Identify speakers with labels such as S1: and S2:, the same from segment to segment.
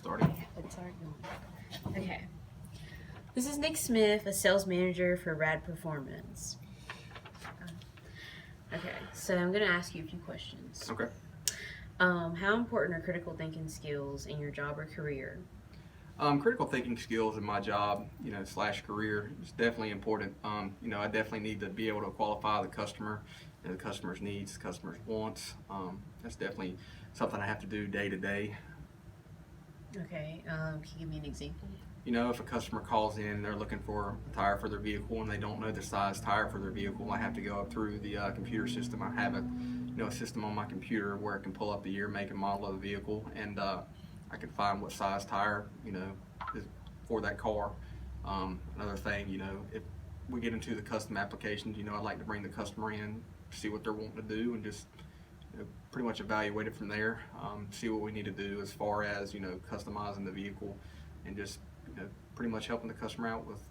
S1: started.
S2: Let's start going. Okay. This is Nick Smith, a sales manager for Rad Performance. Okay, so I'm going to ask you a few questions.
S1: Okay.
S2: How important are critical thinking skills in your job or career?
S1: Critical thinking skills in my job, slash career is definitely important. I definitely need to be able to qualify the customer, the customer's needs, the customer's wants. That's definitely something I have to do day to day.
S2: Okay, can you give me an example?
S1: If a customer calls in, they're looking for a tire for their vehicle and they don't know the size tire for their vehicle, I have to go up through the computer system. I have a system on my computer where I can pull up the year, make, and model of the vehicle, and I can find what size tire, is for that car. Another thing, if we get into the custom applications, I like to bring the customer in, see what they're wanting to do, and just pretty much evaluate it from there. See what we need to do as far as customizing the vehicle, and just pretty much helping the customer out with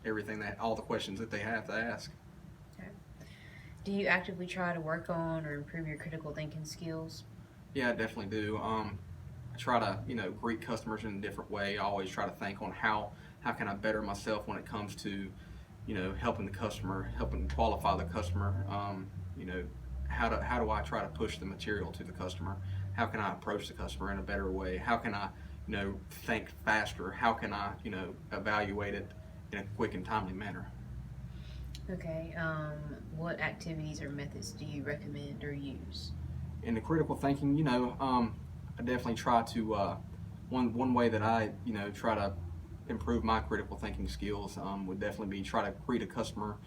S1: everything, all the questions that they have to ask.
S2: Okay. Do you actively try to work on or improve your critical thinking skills?
S1: Yeah, I definitely do. I try to greet customers in a different way. I always try to think on how can I better myself when it comes to helping the customer, helping qualify the customer. How do I try to push the material to the customer? How can I approach the customer in a better way? How can I think faster? How can I evaluate it in a quick and timely manner?
S2: Okay. What activities or methods do you recommend or use?
S1: In the critical thinking, I definitely try to one way that I try to improve my critical thinking skills would definitely be try to greet a customer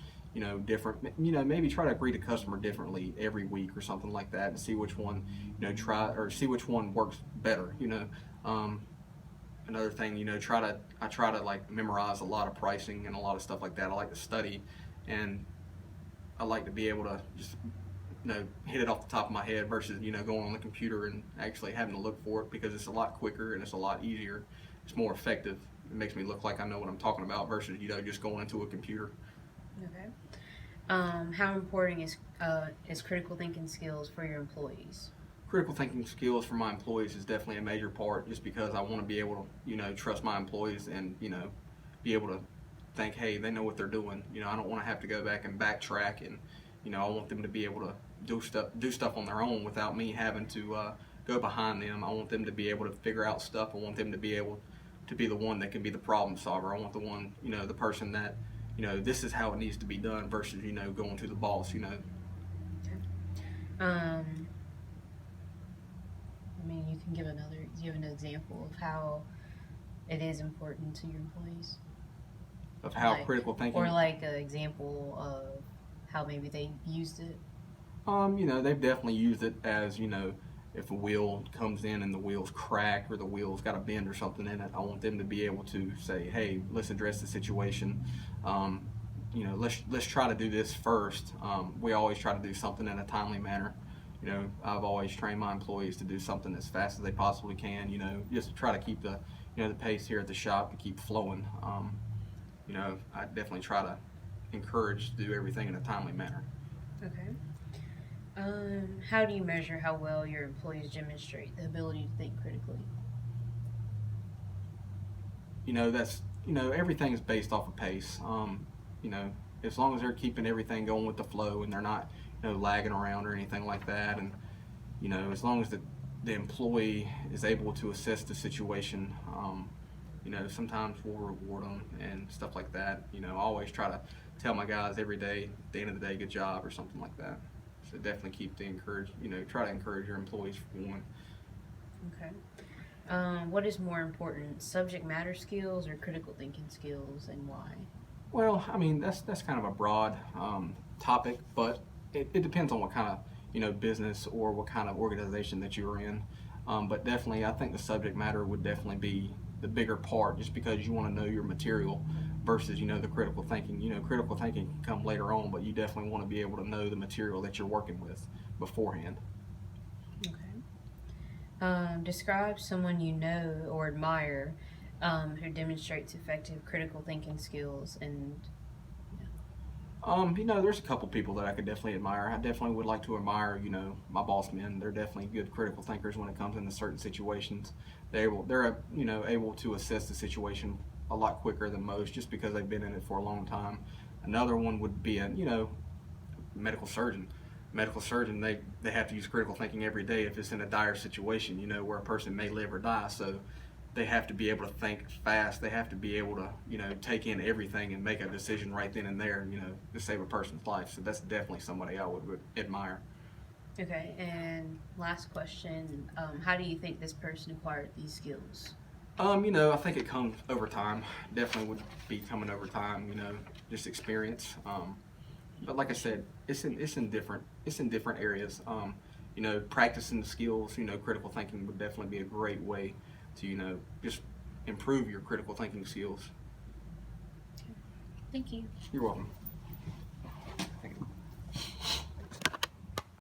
S1: different, maybe try to greet a customer differently every week or something like that, and see which one see which one works better. Another thing, I try to like memorize a lot of pricing and a lot of stuff like that. I like to study, and I like to be able to just hit it off the top of my head versus going on the computer and actually having to look for it, because it's a lot quicker and it's a lot easier. It's more effective. It makes me look like I know what I'm talking about versus just going into a computer.
S2: Okay. How important is critical thinking skills for your employees?
S1: Critical thinking skills for my employees is definitely a major part, just because I want to be able to trust my employees and be able to think, hey, they know what they're doing. I don't want to have to go back and backtrack, and I want them to be able to do stuff on their own without me having to go behind them. I want them to be able to figure out stuff. I want them to be able to be the one that can be the problem solver. I want the one, the person that this is how it needs to be done versus going to the boss.
S2: I mean, you can give an example of how it is important to your employees.
S1: Of how critical thinking.
S2: Or like an example of how maybe they used it.
S1: They've definitely used it as, if a wheel comes in and the wheel's cracked or the wheel's got a bend or something in it, I want them to be able to say, hey, let's address the situation. Let's try to do this first. We always try to do something in a timely manner. I've always trained my employees to do something as fast as they possibly can, just to try to keep the pace here at the shop to keep flowing. I definitely try to encourage to do everything in a timely manner.
S2: Okay. How do you measure how well your employees demonstrate the ability to think critically?
S1: That's everything is based off of pace. As long as they're keeping everything going with the flow and they're not lagging around or anything like that, and as long as the employee is able to assess the situation, sometimes we'll reward them and stuff like that. I always try to tell my guys every day, at the end of the day, good job or something like that. So definitely try to encourage your employees for one.
S2: Okay. What is more important, subject matter skills or critical thinking skills, and why?
S1: Well, I mean, that's kind of a broad topic, but it depends on what kind of business or what kind of organization that you're in. But definitely, I think the subject matter would definitely be the bigger part, just because you want to know your material versus the critical thinking. Critical thinking can come later on, but you definitely want to be able to know the material that you're working with beforehand.
S2: Okay. Describe someone you know or admire who demonstrates effective critical thinking skills and
S1: There's a couple people that I could definitely admire. I definitely would like to admire, my boss men. They're definitely good critical thinkers when it comes into certain situations. They're able to assess the situation a lot quicker than most, just because they've been in it for a long time. Another one would be a medical surgeon. Medical surgeon, they have to use critical thinking every day if it's in a dire situation, where a person may live or die. So they have to be able to think fast. They have to be able to, take in everything and make a decision right then and there, to save a person's life. So that's definitely somebody I would admire.
S2: Okay, and last question, how do you think this person acquired these skills?
S1: I think it comes over time. Definitely would be coming over time, just experience. But like I said, it's in different areas. Practicing the skills, critical thinking would definitely be a great way to, just improve your critical thinking skills.
S2: Thank you.
S1: You're welcome.